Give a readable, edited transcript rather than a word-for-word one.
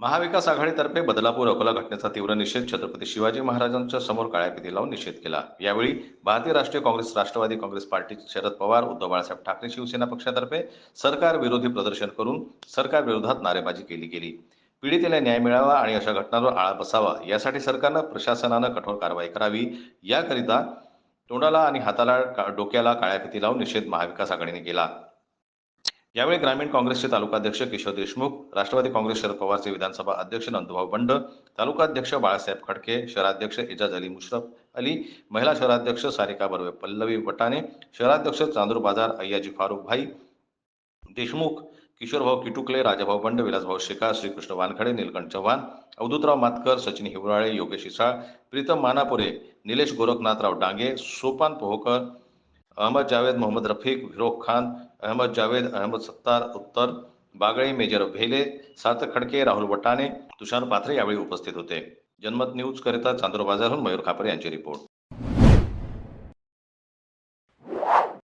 महाविकास आघाडीतर्फे बदलापूर अकोला घटनेचा तीव्र निषेध. छत्रपती शिवाजी महाराजांच्या समोर काळ्या फिती लावून निषेध केला. यावेळी भारतीय राष्ट्रीय काँग्रेस, राष्ट्रवादी काँग्रेस पार्टी, शरद पवार, उद्धव बाळासाहेब ठाकरे शिवसेना पक्षातर्फे सरकार विरोधी प्रदर्शन करून सरकार विरोधात नारेबाजी केली गेली. पीडितेला न्याय मिळावा आणि अशा घटनांवर आळा बसावा यासाठी सरकारनं प्रशासनानं कठोर कारवाई करावी. याकरिता तोंडाला आणि हाताला डोक्याला काळ्या फिती लावून निषेध महाविकास आघाडीने केला. यावेळी ग्रामीण काँग्रेसचे तालुकाध्यक्ष किशोर देशमुख, राष्ट्रवादी काँग्रेस शरद पवारचे विधानसभा अध्यक्ष नंदुभाऊ बंड, तालुकाध्यक्ष बाळासाहेब खडके, शहराध्यक्ष एजाज अली मुश्रफ अली, महिला शहराध्यक्ष सारिका बर्वे पल्लवी वटाणे, शहराध्यक्ष चांदूर बाजार अय्याजी फारुख भाई देशमुख, किशोरभाऊ किटुकले, राजाभाऊ बंड, विलासभाऊ शेखा, श्रीकृष्ण वानखडे, नीलकंठ चव्हाण, अवधूतराव मातकर, सचिन हिवराळे, योगेश इसाळ, प्रीतम मानापुरे, निलेश गोरखनाथराव डांगे, सोपान पोहोकर, अहमद जावेद, मोहम्मद रफीक, फिरोक खान, अहमद जावेद, अहमद सत्तार, उत्तर बागळे, मेजर भेले, सार्थक खडके, राहुल वटाणे, तुषार पाथरे यावेळी उपस्थित होते. जनमत न्यूज करिता चांदूर बाजारहून मयूर खापरे यांची रिपोर्ट.